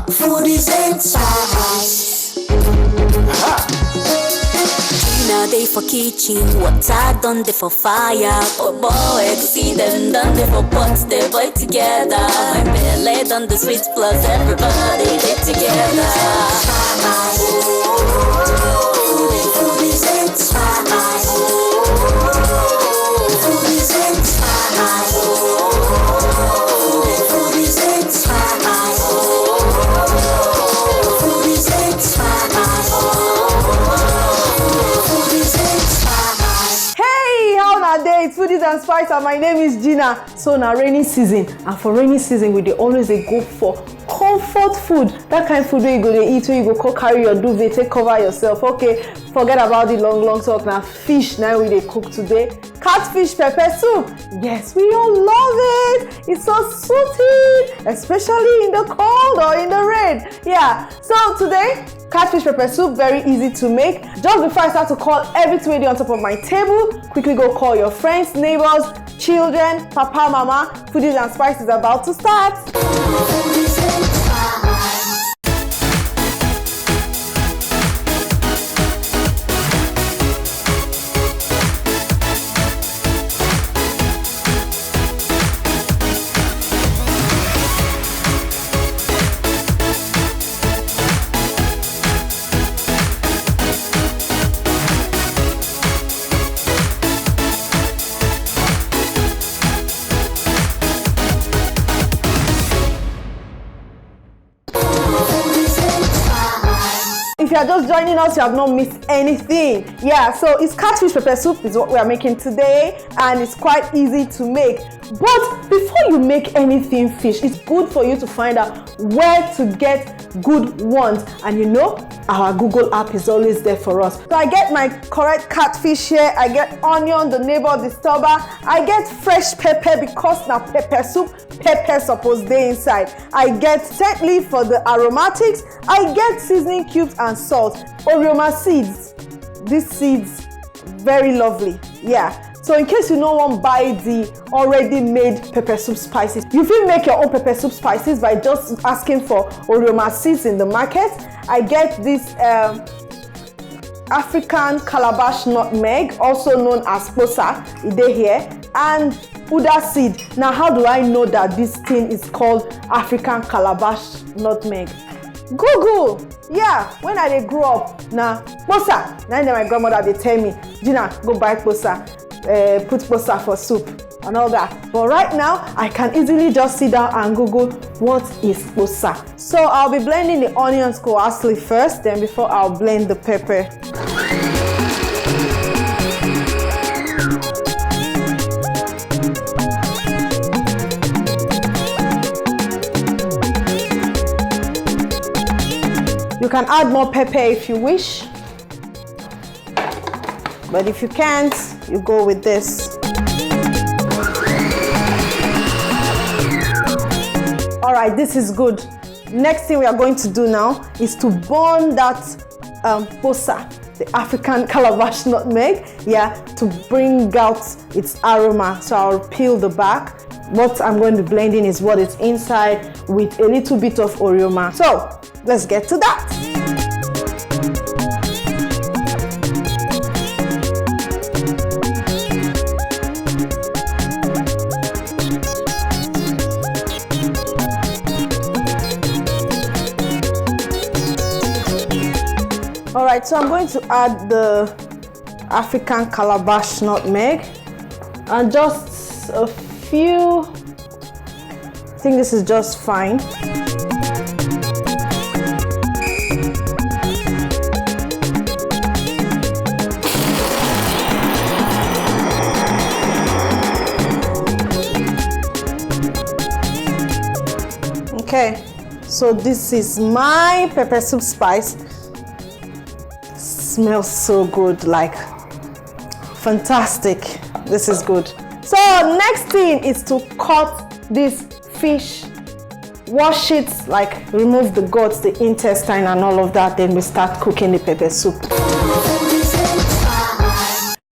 Foodies and spice. Now they for kitchen, water done they for fire. Oh boy, see them done they for pots, they boy together. My belly done the sweet plus everybody they together. Foodies and spice. Foodies and spice. Foodies and spice. Foodies and spice. It's Foodies and Spice, and my name is Gina. So now rainy season, and for rainy season we always go for comfort food. That kind of food where you go to eat, where you go carry your duvet, take cover yourself. Okay, forget about the long talk. Now fish, now we cook today. Catfish pepper soup. Yes, we all love it. It's so soothing, especially in the cold or in the rain. Yeah. So today, catfish pepper soup, very easy to make. Just before I start to call everything ready on top of my table, quickly go call your friends, neighbors, children, papa, mama. Foodies and Spice is about to start. If you are just joining us, you have not missed anything. Yeah, so it's catfish pepper soup is what we are making today, and it's quite easy to make. But before you make anything fish, it's good for you to find out where to get good ones. And you know, our Google app is always there for us. So I get my correct catfish here. I get onion, the neighbor disturber. I get fresh pepper because now pepper soup, pepper supposed to inside. I get scent leaf for the aromatics. I get seasoning cubes and salt. Orioma Seeds. These seeds, very lovely. Yeah. So in case you don't want to buy the already made pepper soup spices, you can make your own pepper soup spices by just asking for Orioma Seeds in the market. I get this African Calabash Nutmeg, also known as Kposa, it's here, and Uda seed. Now, how do I know that this thing is called African Calabash Nutmeg? Google. Yeah, when I grew up, now Kposa. Now my grandmother they tell me, Gina, go buy Kposa. Put Kposa for soup and all that. But right now, I can easily just sit down and Google what is Kposa. So I'll be blending the onions coarsely first, then before I'll blend the pepper. You can add more pepper if you wish, but if you can't, you go with this. All right, this is good. Next thing we are going to do now is to burn that Kposa, the African Calabash Nutmeg, yeah, to bring out its aroma. So I'll peel the back. What I'm going to be blending is what is inside with a little bit of Orioma. So let's get to that. All right, so I'm going to add the African Calabash Nutmeg and just a few. I think this is just fine. Okay, so this is my pepper soup spice. Smells so good, like fantastic. This is good. So next thing is to cut this fish, wash it, like remove the guts, the intestine and all of that, then we start cooking the pepper soup.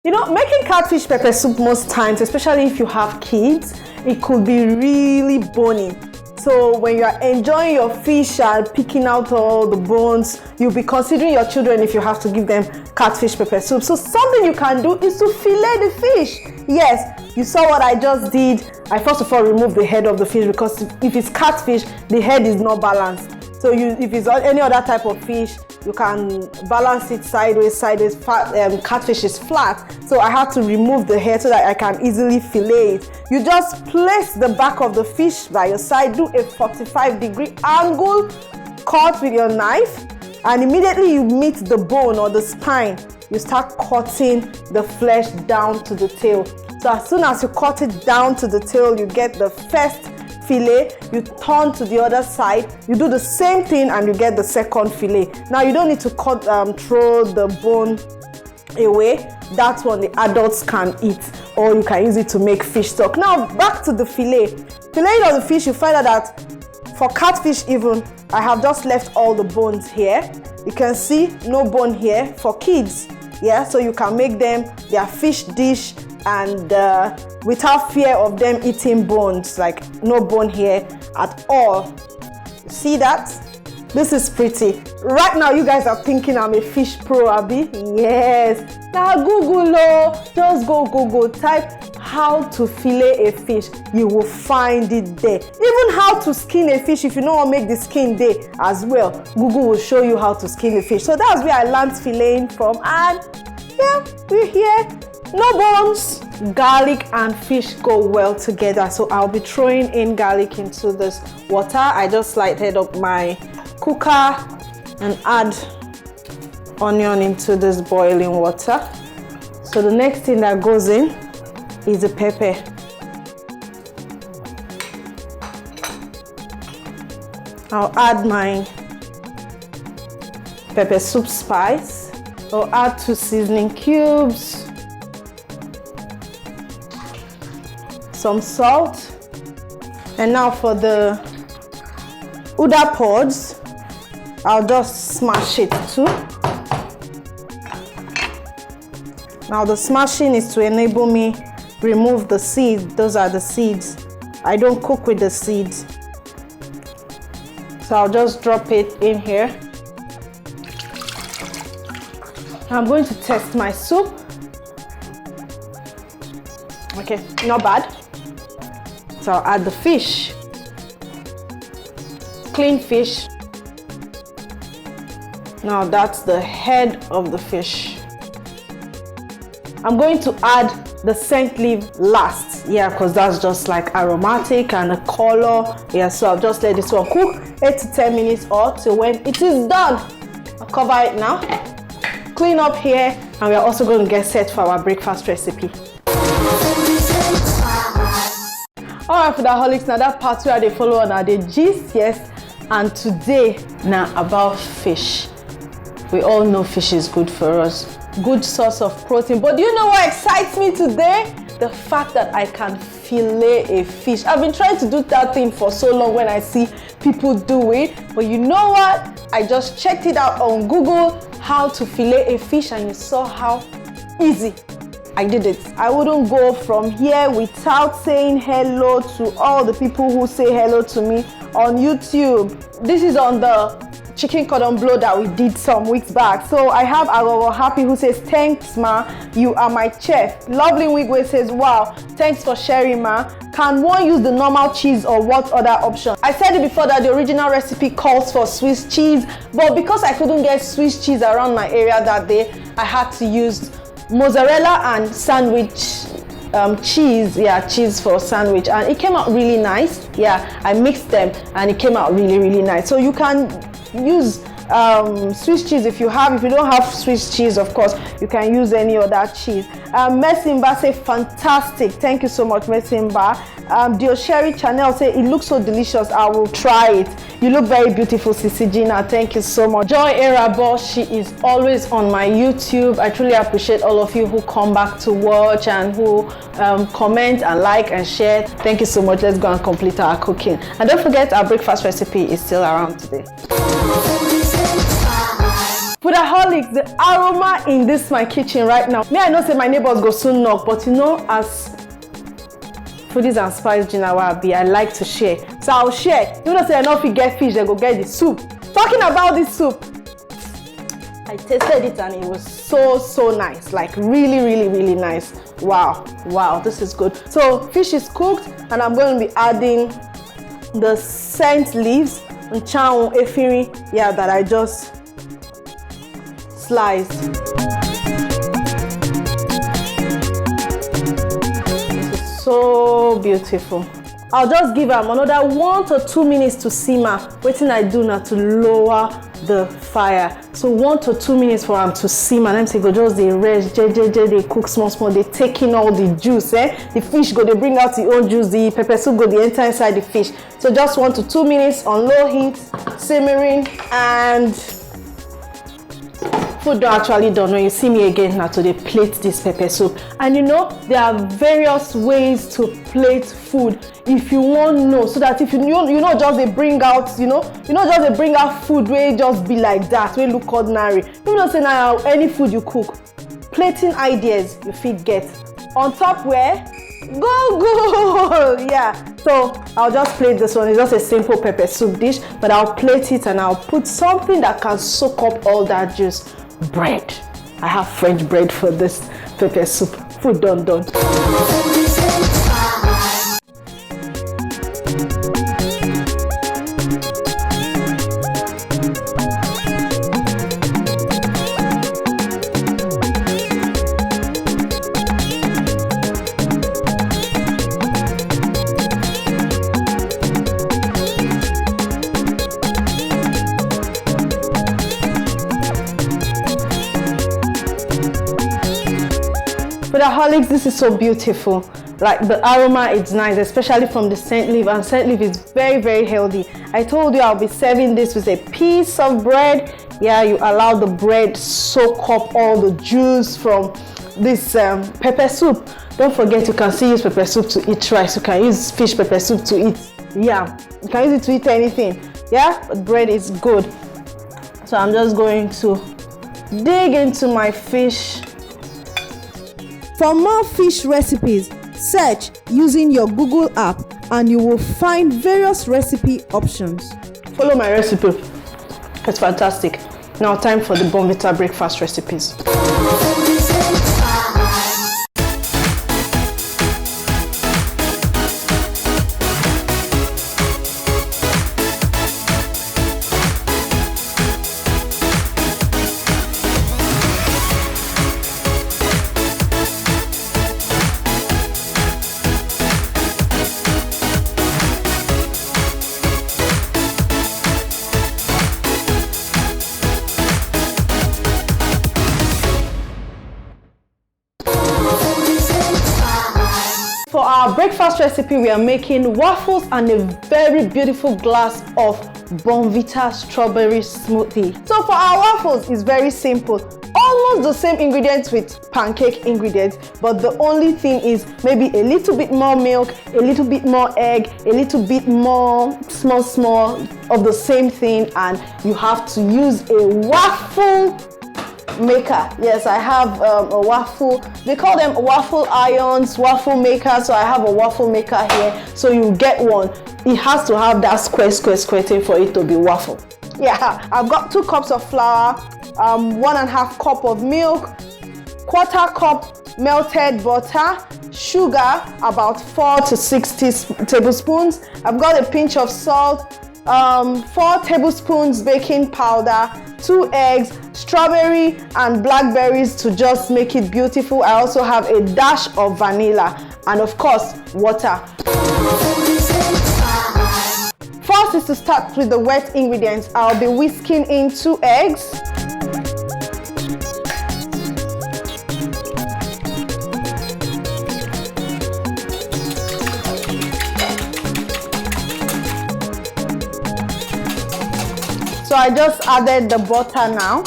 You know, making catfish pepper soup most times, especially if you have kids, it could be really bony. So when you are enjoying your fish and picking out all the bones, you'll be considering your children if you have to give them catfish pepper soup. So something you can do is to fillet the fish. Yes, you saw what I just did. I first of all removed the head of the fish, because if it's catfish, the head is not balanced. So if it's any other type of fish, you can balance it sideways. Catfish is flat, so I have to remove the head so that I can easily fillet it. You just place the back of the fish by your side, do a 45-degree angle cut with your knife, and immediately you meet the bone or the spine, you start cutting the flesh down to the tail. So as soon as you cut it down to the tail, you get the first fillet, you turn to the other side, you do the same thing, and you get the second fillet. Now you don't need to throw the bone away. That one the adults can eat, or you can use it to make fish stock. Now back to the fillet. Fillet of the fish, you find out that for catfish even, I have just left all the bones here. You can see no bone here for kids. Yeah, so you can make them their fish dish, and without fear of them eating bones, like no bone here at all. You see that? This is pretty. Right now you guys are thinking I'm a fish pro, Abby. Yes. Now Google, just go Google, type how to fillet a fish. You will find it there. Even how to skin a fish, if you don't want to make the skin day as well, Google will show you how to skin a fish. So that's where I learned filleting from, and yeah, we're here. No bones. Garlic and fish go well together, so I'll be throwing in garlic into this water. I just lighted up my cooker and add onion into this boiling water. So the next thing that goes in is the pepper. I'll add my pepper soup spice. I'll add 2 seasoning cubes, some salt, and now for the Uda pods, I'll just smash it too. Now the smashing is to enable me remove the seeds. Those are the seeds. I don't cook with the seeds, so I'll just drop it in here. I'm going to test my soup. Okay, not bad. So I'll add the fish, clean fish. Now that's the head of the fish. I'm going to add the scent leaf last, yeah, because that's just like aromatic and a color. Yeah, so I'll just let this one cook 8 to 10 minutes or till when it is done. I'll cover it now, clean up here, and we're also going to get set for our breakfast recipe. Alright, foodaholics, now that part where they follow on are the gist, yes, and today now about fish. We all know fish is good for us, good source of protein, but do you know what excites me today? The fact that I can fillet a fish. I've been trying to do that thing for so long when I see people do it, but you know what? I just checked it out on Google, how to fillet a fish, and you saw how easy I did it. I wouldn't go from here without saying hello to all the people who say hello to me on YouTube. This is on the chicken cordon bleu that we did some weeks back. So I have Agogo Happy who says, thanks ma, you are my chef. Lovely Wigwe says, wow, thanks for sharing ma. Can one use the normal cheese or what other option? I said it before that the original recipe calls for Swiss cheese, but because I couldn't get Swiss cheese around my area that day, I had to use mozzarella and sandwich cheese. Yeah, cheese for sandwich, and it came out really nice. Yeah, I mixed them and it came out really, really nice. So you can use Swiss cheese if you have. If you don't have Swiss cheese, of course, you can use any other cheese. Messimba say fantastic. Thank you so much, Messimba. Diosheri Channel say it looks so delicious. I will try it. You look very beautiful, Sisi Gina. Thank you so much. Joy Erabo, she is always on my YouTube. I truly appreciate all of you who come back to watch and who comment and like and share. Thank you so much. Let's go and complete our cooking. And don't forget, our breakfast recipe is still around today. Foodaholics, the aroma in this my kitchen right now. Me, I know say my neighbors go soon knock, but you know, as foodies and spice Jinawabi, I like to share. So I'll share. You know, say I know if you get fish, they go get the soup. Talking about this soup, I tasted it and it was so nice, like really nice. Wow, this is good. So fish is cooked and I'm going to be adding the scent leaves and chow efiri, yeah, that I just sliced. This is so beautiful. I'll just give them another 1 to 2 minutes to simmer. Waiting I do now to lower the fire. So 1 to 2 minutes for them to simmer. Them say go just they rest, they cook small. They take in all the juice. The fish go they bring out the own juice. The pepper soup go they enter inside the fish. So just 1 to 2 minutes on low heat, simmering, and food don't actually done. When you see me again now to plate this pepper soup. And you know there are various ways to plate food if you want to know, so that if you know just they bring out just they bring out food where just be like that, where look ordinary. You know say now any food you cook, plating ideas you fit get on top where go yeah. So I'll just plate this one. It's just a simple pepper soup dish, but I'll plate it and I'll put something that can soak up all that juice. Bread. I have French bread for this pepper soup. Food done. Foodaholics, this is so beautiful. Like the aroma, it's nice, especially from the scent leaf, and scent leaf is very healthy. I told you I'll be serving this with a piece of bread. Yeah, you allow the bread soak up all the juice from this pepper soup. Don't forget you can still use pepper soup to eat rice. You can use fish pepper soup to eat. Yeah, you can use it to eat anything. Yeah, but bread is good. So I'm just going to dig into my fish. For more fish recipes, search using your Google app and you will find various recipe options. Follow my recipe. It's fantastic. Now time for the Bournvita breakfast recipes. For our breakfast recipe, we are making waffles and a very beautiful glass of Bournvita strawberry smoothie. So for our waffles, it's very simple. Almost the same ingredients with pancake ingredients, but the only thing is maybe a little bit more milk, a little bit more egg, a little bit more small of the same thing, and you have to use a waffle maker. Yes, I have a waffle. They call them waffle irons, waffle maker. So I have a waffle maker here. So you get one. It has to have that square thing for it to be waffle. Yeah, I've got 2 cups of flour, 1.5 cup of milk, 1/4 cup melted butter, sugar about 4 to 6 tablespoons. I've got a pinch of salt, 4 tablespoons baking powder, 2 eggs, strawberry and blackberries to just make it beautiful. I also have a dash of vanilla and of course water. First is to start with the wet ingredients. I'll be whisking in 2 eggs. So I just added the butter now.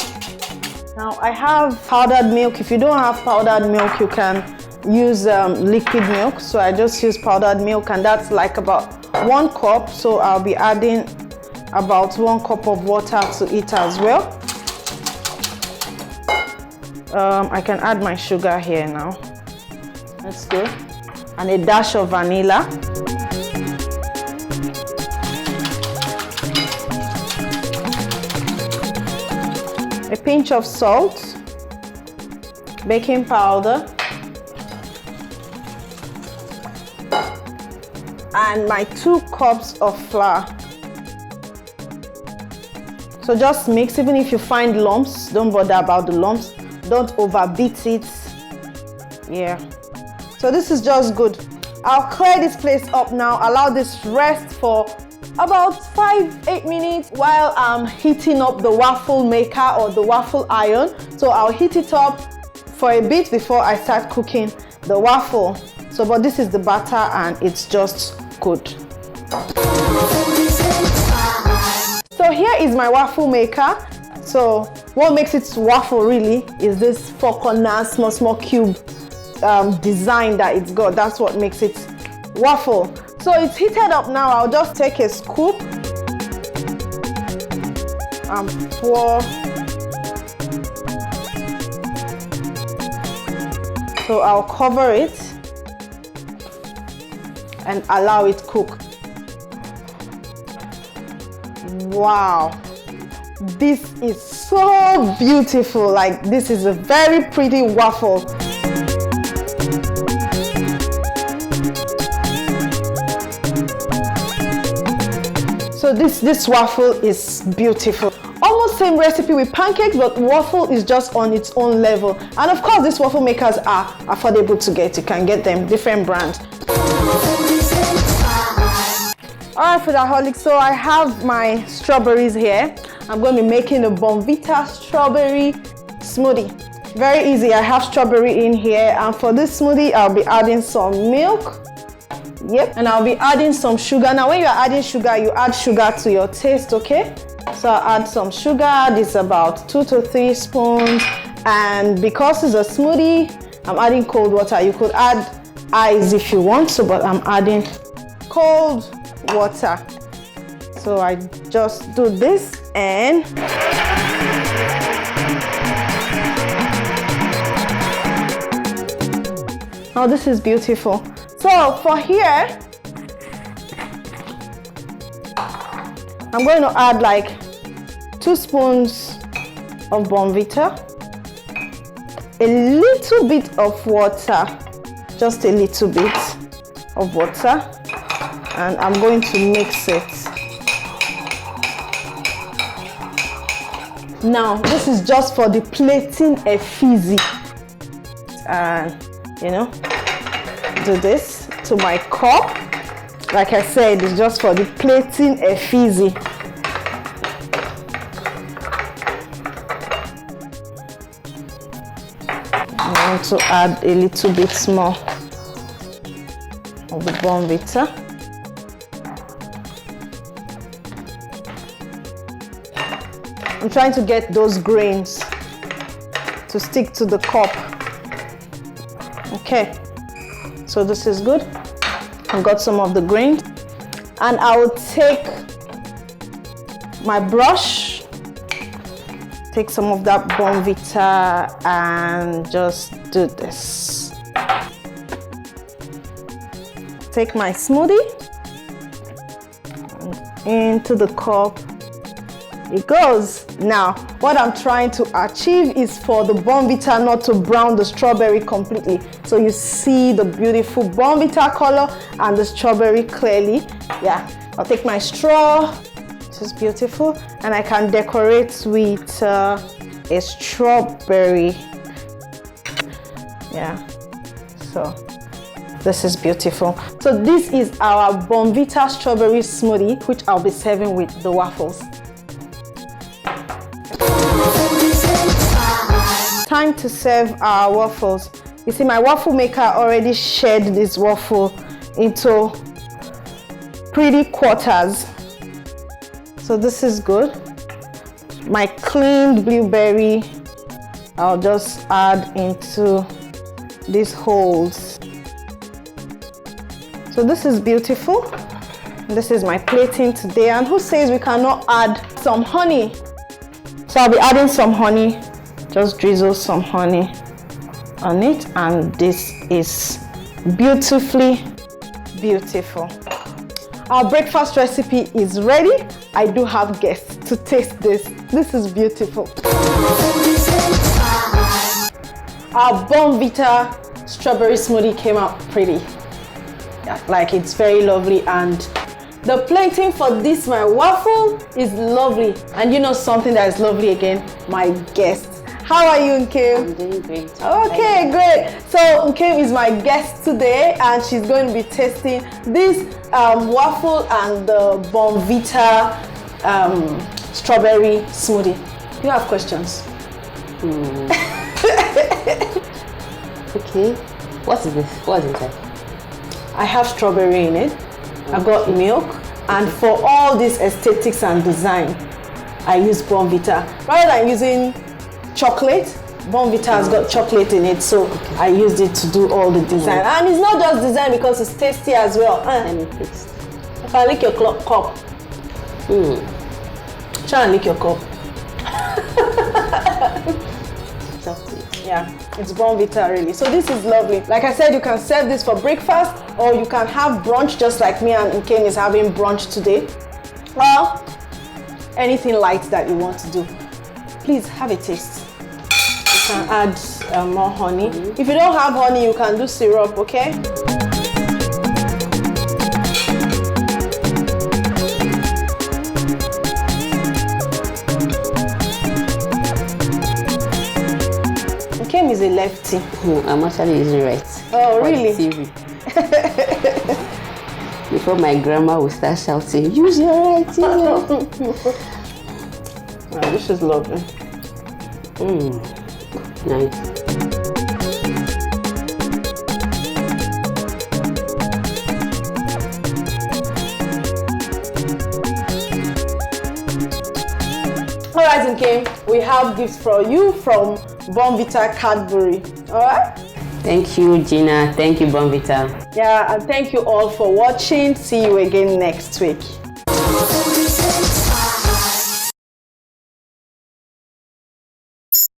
Now I have powdered milk. If you don't have powdered milk, you can use liquid milk. So I just use powdered milk, and that's like about 1 cup. So I'll be adding about 1 cup of water to it as well. I can add my sugar here now. Let's go. and a dash of vanilla. A pinch of salt, baking powder, and my 2 cups of flour. So just mix. Even if you find lumps, don't bother about the lumps. Don't overbeat it. Yeah. So this is just good. I'll clear this place up now. Allow this rest for about 5-8 minutes while I'm heating up the waffle maker or the waffle iron. So I'll heat it up for a bit before I start cooking the waffle. So but this is the batter and it's just good. So here is my waffle maker. So what makes it waffle really is this 4-corner small cube design that it's got. That's what makes it waffle. So it's heated up now. I'll just take a scoop and pour. So I'll cover it and allow it cook. Wow, this is so beautiful. Like, this is a very pretty waffle. So this waffle is beautiful. Almost same recipe with pancakes, but waffle is just on its own level. And of course, these waffle makers are affordable to get. You can get them different brands. Alright, foodaholics, so I have my strawberries here. I'm going to be making a Bournvita strawberry smoothie. Very easy. I have strawberry in here, and for this smoothie I'll be adding some milk. Yep, and I'll be adding some sugar. Now when you're adding sugar, you add sugar to your taste, okay? So I'll add some sugar. This is about 2 to 3 spoons, and because it's a smoothie, I'm adding cold water. You could add ice if you want to, but I'm adding cold water. So I just do this, and now this is beautiful. So for here, I'm going to add like 2 spoons of Bournvita, a little bit of water, just a little bit of water, and I'm going to mix it. Now this is just for the plating a fizzy, and you know, do this to my cup. Like I said, it's just for the plating a fizzy. I want to add a little bit more of the Bournvita. I'm trying to get those grains to stick to the cup. Okay, so this is good. I've got some of the grains, and I will take my brush, take some of that Bournvita, and just do this. Take my smoothie, and into the cup it goes. Now what I'm trying to achieve is for the Bournvita not to brown the strawberry completely, so you see the beautiful Bournvita color and the strawberry clearly. Yeah, I'll take my straw, which is beautiful, and I can decorate with a strawberry. Yeah, so this is beautiful. So this is our Bournvita strawberry smoothie, which I'll be serving with the waffles. Time to serve our waffles. You see, my waffle maker already shared this waffle into pretty quarters. So this is good. My cleaned blueberry, I'll just add into these holes. So this is beautiful. This is my plating today. And who says we cannot add some honey? So I'll be adding some honey. Just drizzle some honey on it, and this is beautifully beautiful. Our breakfast recipe is ready. I do have guests to taste this. This is beautiful. Our Bournvita strawberry smoothie came out pretty. Yeah, like it's very lovely, and the plating for this, my waffle, is lovely. And you know something that is lovely again? My guest. How are you, Nkem? I'm doing great. Okay, great. So Nkem is my guest today, and she's going to be tasting this waffle and the Bournvita strawberry smoothie. Do you have questions? Okay. What is this? What is inside? I have strawberry in it. I've got milk, and for all these aesthetics and design, I use Bournvita. Rather than using chocolate, Bournvita has got chocolate in it, so I used it to do all the design. And it's not just design because it's tasty as well. Let me taste. If I lick your cup, try and lick your cup. Chocolate. Yeah, it's Bournvita really. So this is lovely. Like I said, you can serve this for breakfast, or you can have brunch just like me and Nkem is having brunch today. Or anything light that you want to do. Please have a taste. You can add more honey. If you don't have honey, you can do syrup, okay? Nkem is a lefty. I'm actually using right. Oh, really? Before my grandma will start shouting, use your right. Use your right. Oh, this is lovely. Nice. Alright, Nkem, we have gifts for you from Bournvita Cadbury. Alright? Thank you, Gina. Thank you, Bournvita. Yeah, and thank you all for watching. See you again next week.